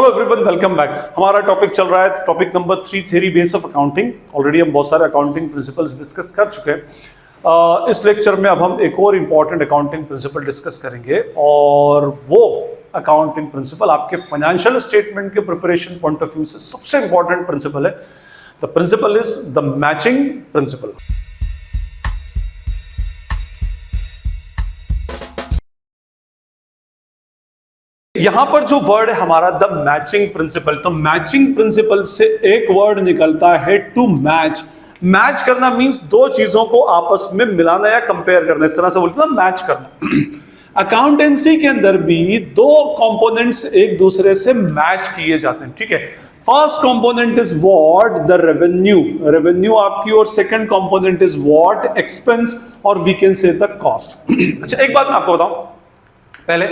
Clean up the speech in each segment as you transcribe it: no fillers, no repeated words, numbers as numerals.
Hello everyone, welcome back. हमारा topic चल रहा है topic number 3, theory base of accounting. Already हम बहुत सारे अकाउंटिंग प्रिंसिपल्स डिस्कस कर चुके हैं। इस लेक्चर में अब हम एक और इम्पॉर्टेंट अकाउंटिंग प्रिंसिपल डिस्कस करेंगे और वो अकाउंटिंग प्रिंसिपल आपके फाइनेंशियल स्टेटमेंट के प्रिपरेशन पॉइंट ऑफ व्यू से सबसे इंपॉर्टेंट प्रिंसिपल है। The principle is the matching principle. यहां पर जो वर्ड है हमारा द मैचिंग प्रिंसिपल, तो मैचिंग प्रिंसिपल से एक वर्ड निकलता है टू मैच। मैच करना मींस दो चीजों को आपस में मिलाना या कंपेयर करना, इस तरह से बोलते हैं ना, मैच करना। अकाउंटेंसी के अंदर भी दो कंपोनेंट्स एक दूसरे से मैच किए जाते हैं, ठीक है। First component is what, the revenue, revenue आपकी, और second component is what, expense, और we can say the cost. अच्छा, एक बात मैं आपको बताऊं पहले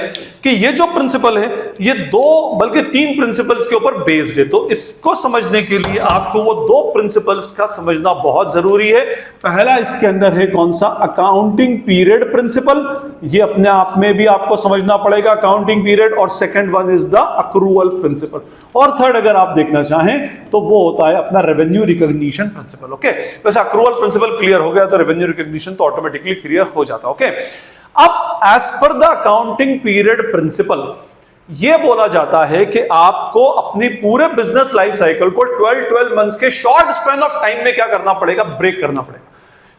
कि ये जो प्रिंसिपल है ये दो बल्कि तीन प्रिंसिपल्स के ऊपर बेस्ड है। तो इसको समझने के लिए आपको वो दो प्रिंसिपल्स का समझना बहुत जरूरी है। पहला इसके अंदर है कौन सा, अकाउंटिंग पीरियड प्रिंसिपल, ये अपने आप में भी आपको समझना पड़ेगा, अकाउंटिंग पीरियड। और second one is the accrual principle. और थर्ड अगर आप देखना चाहें तो वो होता है अपना रेवेन्यू रिकॉग्निशन प्रिंसिपल। ओके, वैसे अक्रूवल प्रिंसिपल क्लियर हो गया तो रेवेन्यू रिकॉग्निशन तो ऑटोमेटिकली क्लियर हो जाता है। ओके, अब as per the accounting period principal यह बोला जाता है कि आपको अपनी पूरे बिजनेस लाइफ साइकिल को 12 मंथ्स के शॉर्ट स्पैन ऑफ टाइम में क्या करना पड़ेगा, ब्रेक करना पड़ेगा।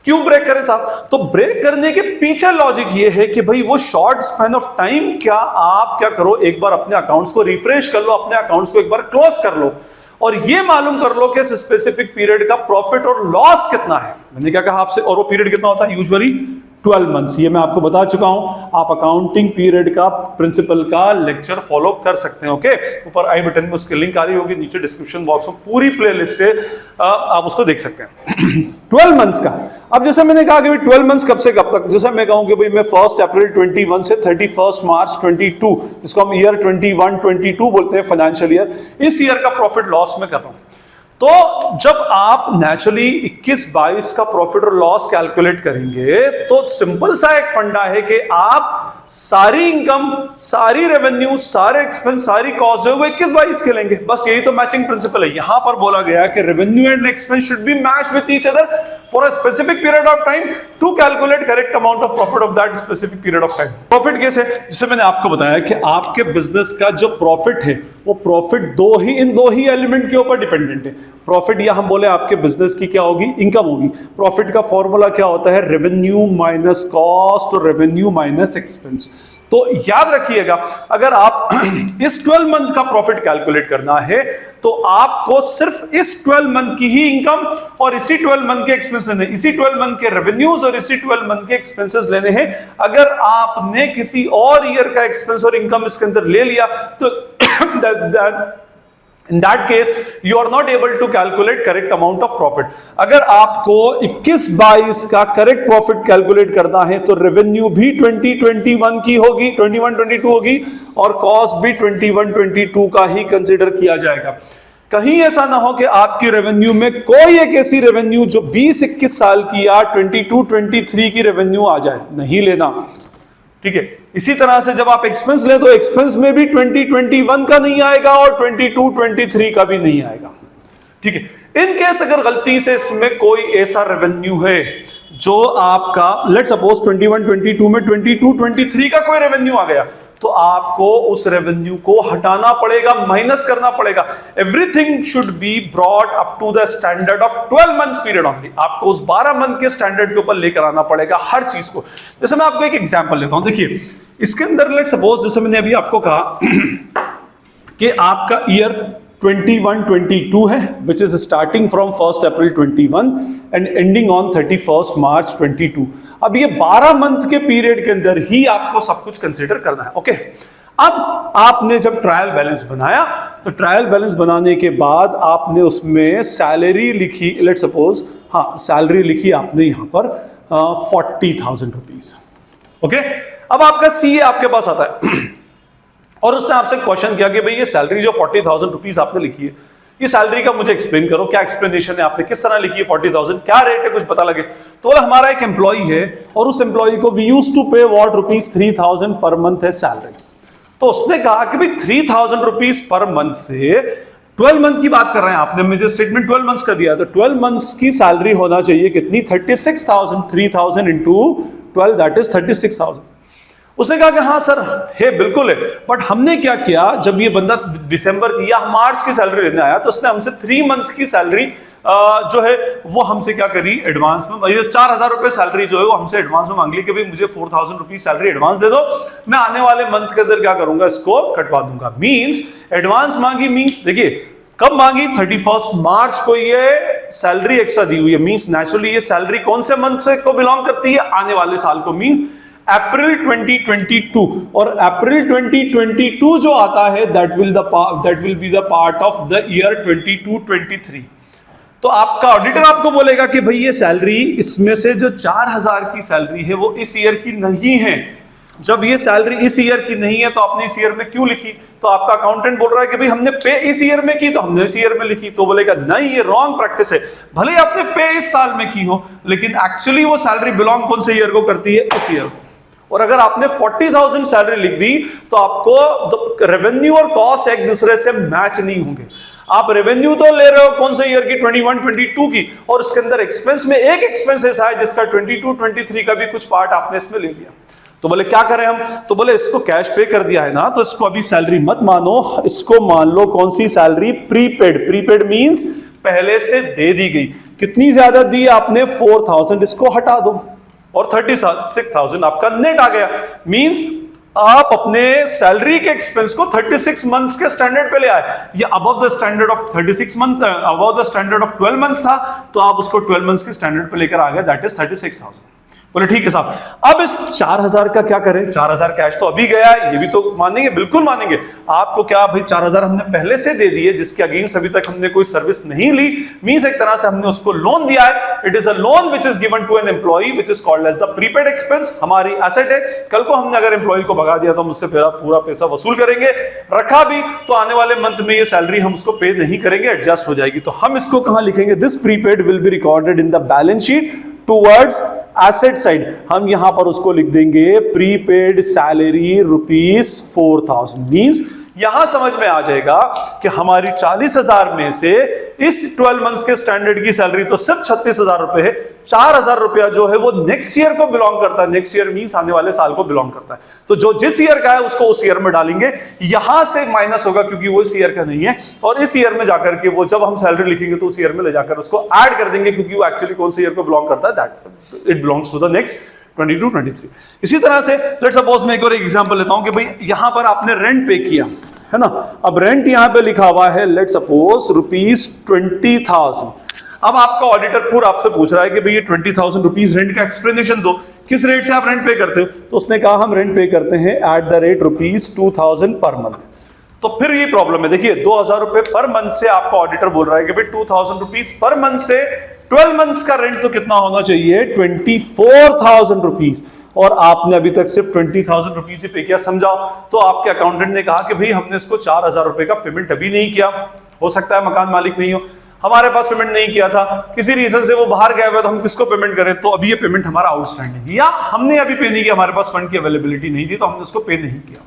क्यों ब्रेक करें साहब, तो ब्रेक करने के पीछे लॉजिक ये है कि भाई वो शॉर्ट स्पैन ऑफ टाइम क्या आप क्या करो, एक बार अपने अकाउंट्स को रिफ्रेश कर लो, अपने अकाउंट्स को एक बार क्लोज कर लो और ये मालूम कर लो कि इस स्पेसिफिक पीरियड का प्रॉफिट और लॉस कितना है। मैंने क्या कहा आपसे, और वो पीरियड कितना होता है, यूजुअली 12 मंथ्स। ये मैं आपको बता चुका हूं, आप अकाउंटिंग पीरियड का प्रिंसिपल का लेक्चर फॉलो कर सकते हैं। ओके, ऊपर आई बटन में उसकी लिंक आ रही होगी, नीचे डिस्क्रिप्शन बॉक्स में पूरी प्लेलिस्ट है, आप उसको देख सकते हैं। 12 मंथ्स का, अब जैसे मैंने कहा कि भाई 12 मंथ्स कब से कब तक, जैसे मैं कहूं कि भाई मैं 1 अप्रैल 21 से 31 मार्च 22, जिसको हम ईयर 21-22 बोलते हैं, फाइनेंशियल ईयर, इस ईयर का प्रॉफिट लॉस में कर रहा हूं। तो जब आप नेचुरली 21-22 का प्रॉफिट और लॉस कैलकुलेट करेंगे तो सिंपल सा एक फंडा है कि आप सारी इनकम, सारी रेवेन्यू, सारे एक्सपेंस, सारी कॉस्ट जो है वो 21-22 के लेंगे। बस यही तो मैचिंग प्रिंसिपल है। यहां पर बोला गया कि revenue and expense should be matched with each other for a specific period of time to calculate correct amount of profit of that specific period of time. Profit कैसे, जिसे मैंने आपको बताया कि आपके बिजनेस का जो प्रॉफिट है वो प्रॉफिट इन दो ही एलिमेंट के ऊपर डिपेंडेंट है। प्रॉफिट या हम बोले आपके बिजनेस की क्या होगी, इनकम होगी। प्रॉफिट का फॉर्मूला क्या होता है, रेवेन्यू माइनस कॉस्ट और रेवेन्यू माइनस एक्सपेंस। तो याद रखिएगा, अगर आप इस 12 मंथ का प्रॉफिट कैलकुलेट करना है तो आपको सिर्फ इस 12 मंथ की ही इनकम और इसी 12 मंथ के एक्सपेंस लेने, इसी 12 मंथ के रेवेन्यूज और इसी 12 मंथ के एक्सपेंसेस लेने हैं। अगर आपने किसी और ईयर का एक्सपेंस और इनकम इसके अंदर ले लिया तो in that case you are not able to calculate correct amount of profit। अगर आपको 21-22 का करेक्ट प्रॉफिट कैलकुलेट करना है तो रेवेन्यू भी 2021 की होगी, 21-22 होगी, और कॉस्ट भी 21-22 का ही कंसीडर किया जाएगा। कहीं ऐसा ना हो कि आपकी रेवेन्यू में कोई एक ऐसी रेवेन्यू जो 20-21 साल की या 22-23 की रेवेन्यू आ जाए, नहीं लेना, ठीक है। इसी तरह से जब आप एक्सपेंस ले तो एक्सपेंस में भी 2021 का नहीं आएगा और 22-23 का भी नहीं आएगा, ठीक है। इन केस अगर गलती से इसमें कोई ऐसा रेवेन्यू है जो आपका लेट्स सपोज 21-22 में 22-23 का कोई रेवेन्यू आ गया तो आपको उस रेवेन्यू को हटाना पड़ेगा, माइनस करना पड़ेगा। Everything should be brought up to the standard of 12 months period only. आपको उस 12 मंथ के स्टैंडर्ड के ऊपर लेकर आना पड़ेगा हर चीज को। जैसे मैं आपको एक एग्जांपल लेता हूं, देखिए इसके अंदर लेट्स सपोज, जैसे मैंने अभी आपको कहा कि आपका ईयर 21-22 है, which is starting from 1 April 21 and ending on 31 मार्च 22। अब ये 12 मंथ के पीरियड के अंदर ही आपको सब कुछ कंसीडर करना है। ओके, अब आपने जब ट्रायल बैलेंस बनाया तो ट्रायल बैलेंस बनाने के बाद आपने उसमें सैलरी लिखी, लेट सपोज, हाँ सैलरी लिखी आपने यहां पर 40,000 रुपीज। ओके, अब आपका सीए आपके पास आता है और उसने आपसे क्वेश्चन किया कि भाई ये सैलरी जो 40,000 रुपीज आपने लिखी है, ये सैलरी का मुझे एक्सप्लेन करो, क्या एक्सप्लेनेशन है, आपने किस तरह लिखी है 40,000, क्या रेट है, कुछ पता लगे। तो बोला हमारा एक एम्प्लॉई है और उस एम्प्लॉई को वी यूज्ड टू पे व्हाट ₹3,000 पर मंथ है सैलरी। तो उसने कहा कि भाई 3,000 रुपीज पर मंथ से 12 मंथ की बात कर रहे हैं, आपने मुझे स्टेटमेंट 12 मंथ्स का दिया, तो 12 मंथ्स की सैलरी होना चाहिए कितनी, 36,000, 3,000 इंटू 12 दैट इज 36,000। उसने कहा कि हाँ सर है, बिल्कुल है, बट हमने क्या किया, जब ये बंदा दिसंबर की या मार्च की सैलरी लेने आया तो उसने हमसे 3 मंथ्स की सैलरी जो है वो हमसे क्या करी, एडवांस में, ये 4,000 रुपए सैलरी जो है वो हमसे एडवांस में मांग ली कि भाई मुझे 4,000 रुपीज सैलरी एडवांस दे दो, मैं आने वाले मंथ के अंदर क्या करूंगा, इसको कटवा दूंगा। मींस एडवांस मांगी, मींस देखिए कब मांगी, 31 मार्च को ये सैलरी एक्स्ट्रा दी हुई है, मींस नेचुरली ये सैलरी कौन से मंथ से को बिलोंग करती है, आने वाले साल को, मींस अप्रैल 2022, और अप्रैल 2022 जो आता है that will be the part of the year 22-23। तो आपका ऑडिटर आपको बोलेगा कि भाई ये सैलरी, इसमें से जो 4,000 की सैलरी है वो इस ईयर की नहीं है। जब ये सैलरी इस ईयर की नहीं है तो आपने इस ईयर में क्यों लिखी, तो आपका अकाउंटेंट बोल रहा है कि भाई हमने पे इस ईयर में की तो हमने इस ईयर में लिखी, तो बोलेगा नहीं ये रॉन्ग प्रैक्टिस है, भले आपने पे इस साल में की हो लेकिन एक्चुअली वो सैलरी बिलोंग कौन से ईयर को करती है, इस ईयर को। और अगर आपने 40,000 सैलरी लिख दी तो आपको रेवेन्यू और कॉस्ट एक दूसरे से मैच नहीं होंगे। आप रेवेन्यू तो ले रहे हो कौन से ईयर की, 21-22 की, और इसके अंदर एक्सपेंस में एक एक्सपेंस ऐसा है जिसका 22-23 का भी कुछ पार्ट आपने इसमें ले लिया। तो बोले क्या करें हम, तो बोले इसको कैश पे कर दिया है ना, तो इसको अभी सैलरी मत मानो, इसको मान लो कौन सी सैलरी, प्रीपेड। प्रीपेड मींस पहले से दे दी गई। कितनी ज्यादा दी आपने, 4,000, इसको हटा दो और 36,000 आपका नेट आ गया। मींस आप अपने सैलरी के एक्सपेंस को 36 मंथ्स के स्टैंडर्ड पे ले आए, ये above the standard of 36 month, above the standard of 12 months था, तो आप उसको 12 मंथ्स के स्टैंडर्ड पे लेकर आ गए, दैट इज 36,000। बोले ठीक है साहब, अब इस 4,000 का क्या करें, 4,000 कैश तो अभी गया है, ये भी तो मानेंगे, बिल्कुल मानेंगे। आपको क्या भाई 4,000 हमने पहले से दे दिए जिसके अगेंस्ट अभी तक हमने कोई सर्विस नहीं ली, मींस एक तरह से हमने उसको लोन दिया है। It is a loan which is given to an employee which is called as the prepaid expense. हमारी एसेट है, कल को हमने अगर एम्प्लॉई को भगा दिया तो हम उससे पूरा पैसा वसूल करेंगे, रखा भी तो आने वाले मंथ में ये सैलरी हम उसको पे नहीं करेंगे, एडजस्ट हो जाएगी। तो हम इसको कहां लिखेंगे, this prepaid will be recorded in the balance sheet towards asset side. हम यहां पर उसको लिख देंगे प्रीपेड सैलरी ₹4,000। मींस यहां समझ में आ जाएगा कि हमारी 40,000 में से इस 12 मंथ्स के स्टैंडर्ड की सैलरी तो सिर्फ 36,000 रुपए है, 4,000 रुपया जो है वो नेक्स्ट ईयर को बिलोंग करता है। नेक्स्ट ईयर मींस आने वाले साल को बिलोंग करता है। तो जो जिस ईयर का है उसको उस ईयर में डालेंगे, यहां से माइनस होगा क्योंकि वो इस ईयर का नहीं है, और इस ईयर में जाकर के वो जब हम सैलरी लिखेंगे तो उस ईयर में ले जाकर उसको ऐड कर देंगे क्योंकि वो एक्चुअली कौन से ईयर को बिलोंग करता है, that it belongs to the next 22-23। इसी तरह से लेट्स सपोज मैं एक और एग्जांपल लेता हूं कि भाई यहां पर आपने रेंट पे किया है ना, अब रेंट यहां पे लिखा हुआ है लेट्स सपोज ₹20,000। अब आपका ऑडिटर पूरा आपसे पूछ रहा है कि भाई ये 20,000 रुपीज रेंट का एक्सप्लेनेशन दो, किस रेट से आप रेंट पे करते हो, तो उसने कहा हम रेंट पे करते हैं at the rate ₹2,000 per month. तो फिर ये प्रॉब्लम है, देखिए 2,000 रुपए पर मंथ से आपका ऑडिटर बोल रहा है कि भाई 2,000 रुपीज पर मंथ से 12 मंथ्स का रेंट तो कितना होना चाहिए, 24,000 रुपीज, और आपने अभी तक सिर्फ 20,000 रुपीज ही पे किया। समझाओ, तो आपके अकाउंटेंट ने कहा कि भाई हमने इसको 4,000 रुपए का पेमेंट अभी नहीं किया, हो सकता है मकान मालिक नहीं हो, हमारे पास पेमेंट नहीं किया था, किसी रीजन से वो बाहर गया हुआ, तो हम किसको पेमेंट करें, तो अभी ये पेमेंट हमारा आउटस्टैंडिंग, या हमने अभी पे नहीं किया, हमारे पास फंड की अवेलेबिलिटी नहीं थी तो हमने उसको पे नहीं किया।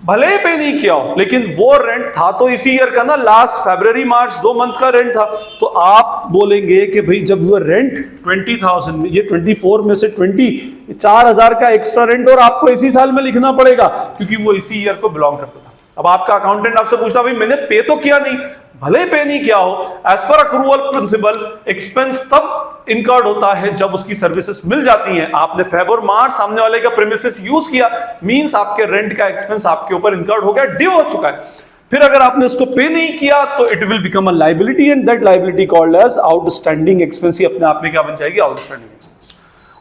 भले ही पे नहीं किया हो लेकिन वो रेंट था तो इसी ईयर का ना, लास्ट फरवरी मार्च 2 मंथ का रेंट था, तो आप बोलेंगे कि भाई जब वो रेंट 20,000 में, ये 24 में से 4,000 का एक्स्ट्रा रेंट और आपको इसी साल में लिखना पड़ेगा क्योंकि वो इसी ईयर को बिलोंग करता था। अब आपका अकाउंटेंट आपसे पूछता भाई मैंने पे तो किया नहीं, भले पे नहीं किया हो, as per accrual principle expense तब इनकर्ड होता है जब उसकी सर्विसेज मिल जाती हैं। आपने फेब और मार्च सामने वाले का प्रीमिसेस यूज किया, मींस आपके रेंट का एक्सपेंस आपके ऊपर इनकर्ड हो गया, ड्यू हो चुका है। फिर अगर आपने उसको पे नहीं किया तो it will become a liability and that liability called as outstanding expense. अपने आप में क्या बन जाएगी, आउटस्टैंडिंग एक्सपेंस।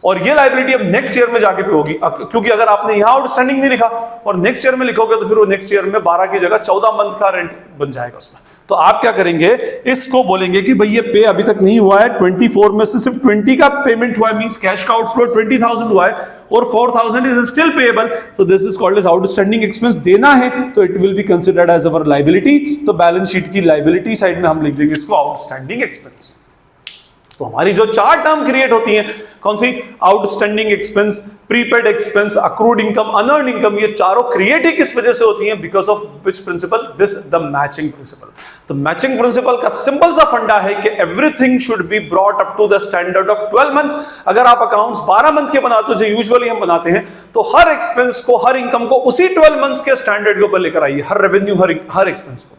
और ये लायबिलिटी अब नेक्स्ट ईयर में जाके पे होगी, क्योंकि अगर आपने यहां आउटस्टैंडिंग नहीं लिखा और नेक्स्ट ईयर में लिखोगे तो फिर वो नेक्स्ट ईयर में 12 की जगह 14 मंथ का रेंट बन जाएगा उसमें। तो आप क्या करेंगे, इसको बोलेंगे कि भाई ये पे अभी तक नहीं हुआ है, 24 में से सिर्फ 20 का पेमेंट हुआ है, मींस कैश का आउटफ्लो 20,000 हुआ है और 4,000 is still payable, so this is called as outstanding expense. देना है तो it will be considered as our liability, तो बैलेंस शीट की लायबिलिटी साइड में हम लिख देंगे इसको आउटस्टैंडिंग एक्सपेंस। तो हमारी जो 4 टर्म क्रिएट होती हैं, कौन सी? Outstanding expense, prepaid expense, accrued income, unearned income, ये चारों क्रिएट ही किस वजह से होती हैं? Because of which principle? This the matching principle. तो मैचिंग प्रिंसिपल का सिंपल सा फंडा है कि everything should be brought up to the standard of 12 month. अगर आप अकाउंट्स 12 मंथ के बनाते हो जो यूजुअली हम बनाते हैं, तो हर एक्सपेंस को, हर इनकम को उसी 12 मंथ्स के स्टैंडर्ड के ऊपर लेकर आइए, हर रेवेन्यू, हर एक्सपेंस को।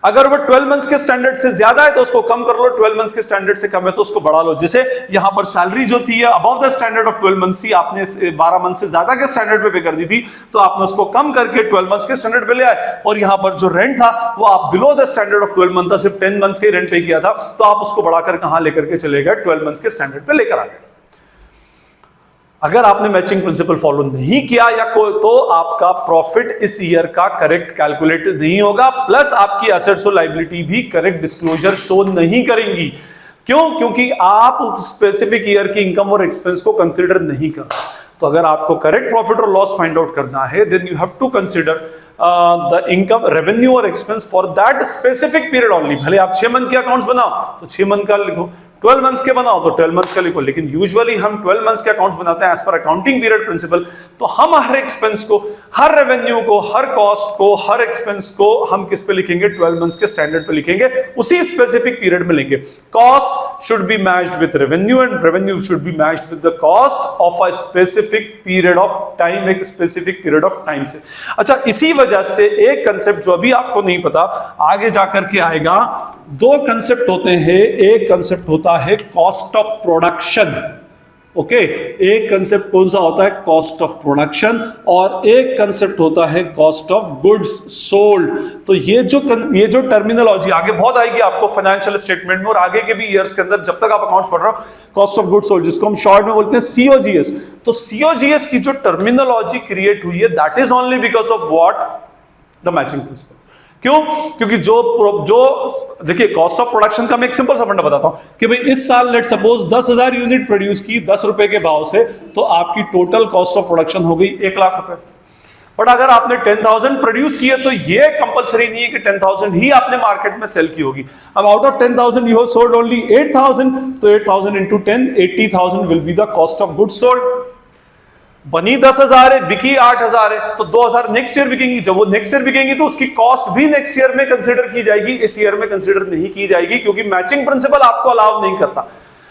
अगर वो 12 मंथ्स के स्टैंडर्ड से ज्यादा है तो उसको कम कर लो, 12 मंथ्स के स्टैंडर्ड से कम है तो उसको बढ़ा लो। जैसे यहां पर सैलरी जो थी above the standard of 12 months थी, आपने 12 मंथ से ज्यादा के स्टैंडर्ड पे कर दी थी, तो आपने उसको कम करके 12 मंथ्स के स्टैंडर्ड पे ले आए। और यहां पर जो रेंट था वो आप below the standard of 12 month था, सिर्फ 10 मंथ्स के रेंट पे किया था, तो आप उसको बढ़ाकर कहां लेकर के चले गए? 12 मंथ्स के स्टैंडर्ड पे लेकर आ गए। अगर आपने मैचिंग प्रिंसिपल फॉलो नहीं किया या तो आपका प्रॉफिट इस ईयर का करेक्ट कैलकुलेट नहीं होगा, प्लस आपकी एसेट्स और लायबिलिटी भी करेक्ट डिस्क्लोजर शो नहीं करेंगी। क्यों? क्योंकि आप स्पेसिफिक ईयर की इनकम और एक्सपेंस को कंसीडर नहीं कर रहे। तो अगर आपको करेक्ट प्रॉफिट और लॉस फाइंड आउट करना है, then you have to consider the income, revenue और expense for that specific period only. भले आप 6 मंथ के अकाउंट्स बनाओ तो 6 मंथ का लिखो, 12 मंथ्स के बनाओ तो 12 मंथ्स का लिखो, लेकिन यूजुअली हम 12 मंथ्स के अकाउंट्स बनाते हैं as per accounting period principal. तो हम हर एक्सपेंस को, हर रेवेन्यू को, हर कॉस्ट को, हर एक्सपेंस को हम किस पे लिखेंगे? 12 मंथ्स के स्टैंडर्ड पे लिखेंगे, उसी स्पेसिफिक पीरियड में लेंगे। Cost should be matched with revenue and revenue should be matched with the cost of a specific period of time, एक स्पेसिफिक पीरियड ऑफ टाइम से। अच्छा, इसी वजह से एक कंसेप्ट जो अभी आपको नहीं पता, आगे जाकर के आएगा। 2 कंसेप्ट होते हैं, एक कंसेप्ट होता है कॉस्ट ऑफ प्रोडक्शन, ओके, एक कंसेप्ट कौन सा होता है? कॉस्ट ऑफ प्रोडक्शन, और एक कंसेप्ट होता है कॉस्ट ऑफ गुड्स सोल्ड। तो ये जो टर्मिनोलॉजी आगे बहुत आएगी आपको फाइनेंशियल स्टेटमेंट में और आगे के भी ईयर्स के अंदर, जब तक आप अकाउंट्स पढ़ रहे हो, कॉस्ट ऑफ गुड्स सोल्ड, जिसको हम शॉर्ट में बोलते हैं सीओजीएस। तो सीओजीएस की जो टर्मिनोलॉजी क्रिएट हुई है, that is only because of what? The matching principal. क्यों? क्योंकि जो देखिए, कॉस्ट ऑफ प्रोडक्शन का मैं एक सिंपल सा फंडा बताता हूं कि भाई इस साल लेट सपोज 10,000 यूनिट प्रोड्यूस की 10 रुपए के भाव से, तो आपकी टोटल कॉस्ट ऑफ प्रोडक्शन हो गई 1 लाख रुपए। बट अगर आपने 10,000 प्रोड्यूस किया तो ये कंपलसरी नहीं है कि 10,000 ही आपने मार्केट में सेल की होगी। अब out of 10,000 you have sold only 8,000, तो 8,000 into 10, 80,000 will be the cost of goods sold. बनी 10,000 है, बिकी 8,000 है, तो 2,000 नेक्स्ट ईयर बिकेंगी। जब वो नेक्स्ट ईयर बिकेंगी तो उसकी कॉस्ट भी नेक्स्ट ईयर में कंसीडर की जाएगी, इस ईयर में कंसीडर नहीं की जाएगी, क्योंकि मैचिंग प्रिंसिपल आपको अलाउ नहीं करता।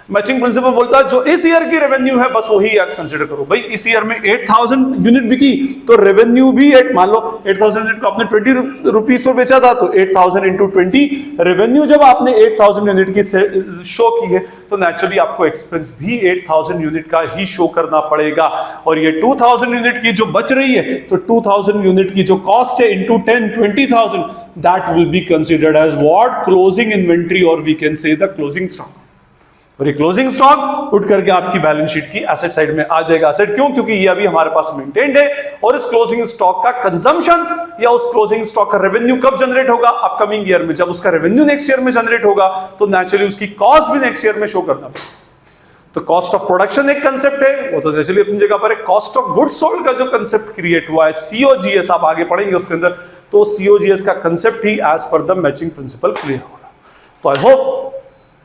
मैचिंग प्रिंसिपल बोलता है जो इस ईयर की रेवेन्यू है बस वही आप कंसीडर करो। भाई इस ईयर में 8,000 यूनिट बिकी तो रेवेन्यू भी मान लो 8,000 यूनिट को आपने 20 रुपीस पर बेचा था, तो 8,000 इंटू 20 रेवेन्यू जब आपने 8,000 यूनिट की शो की है, तो नेचुरली आपको एक्सपेंस भी 8,000 यूनिट का ही शो करना पड़ेगा। और ये 2,000 यूनिट की जो बच रही है, तो 2,000 यूनिट की जो कॉस्ट है into 10, 20,000, that will be considered as what? Closing inventory, और we can say the closing stock. और ये क्लोजिंग स्टॉक उठ करके आपकी बैलेंस शीट की एसेट साइड में आ जाएगा। एसेट क्यों? क्योंकि ये अभी हमारे पास मेंटेन्ड है, और इस क्लोजिंग स्टॉक का कंजम्पशन या उस क्लोजिंग स्टॉक का रेवेन्यू कब जनरेट होगा? अपकमिंग ईयर में। जब उसका रेवेन्यू नेक्स्ट ईयर में जनरेट होगा, तो नेचुरली उसकी कॉस्ट भी नेक्स्ट ईयर में शो करना पड़ेगा। तो कॉस्ट ऑफ प्रोडक्शन एक कंसेप्ट है, वो तो नेचुरली अपनी जगह पर है। कॉस्ट ऑफ गुड्स सोल्ड का जो कंसेप्ट क्रिएट हुआ है, सीओजीएस, आप आगे पढ़ेंगे उसके अंदर, तो सीओजीएस का कंसेप्ट ही as per the matching principle clear होगा। तो आई होप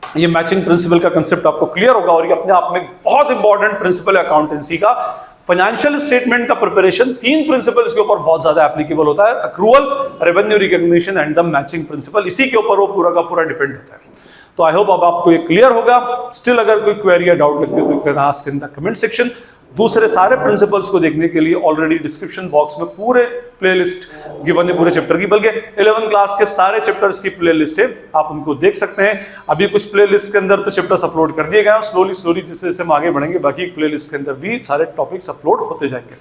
ये मैचिंग प्रिंसिपल का कंसेप्ट आपको क्लियर होगा, और ये अपने आप में बहुत इंपॉर्टेंट प्रिंसिपल है अकाउंटेंसी का। फाइनेंशियल स्टेटमेंट का प्रिपरेशन 3 प्रिंसिपल्स के ऊपर बहुत ज्यादा एप्लीकेबल होता है: accrual, revenue recognition and the matching principle. इसी के ऊपर वो पूरा का पूरा डिपेंड होता है। तो आई होप अब आपको ये क्लियर होगा। स्टिल अगर कोई क्वेरी या डाउट लगती है तो you can ask in the comment section. दूसरे सारे प्रिंसिपल्स को देखने के लिए ऑलरेडी डिस्क्रिप्शन बॉक्स में पूरे प्लेलिस्ट गिवन है पूरे चैप्टर की, बल्कि 11 क्लास के सारे चैप्टर्स की प्लेलिस्ट है, आप उनको देख सकते हैं। अभी कुछ प्लेलिस्ट के अंदर तो चैप्टर्स अपलोड कर दिए गए हैं, स्लोली जैसे जैसे हम आगे बढ़ेंगे बाकी प्लेलिस्ट के अंदर भी सारे टॉपिक्स अपलोड होते जाएंगे।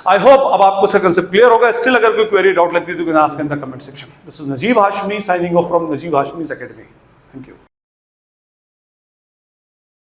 आई होप अब आपको इसका कंसेप्ट क्लियर होगा। स्टिल अगर कोई क्वेरी डाउट लगती है तो can ask in the comment section. This is Najeeb Hashmi signing off from Najeeb Hashmi's academy. Thank you.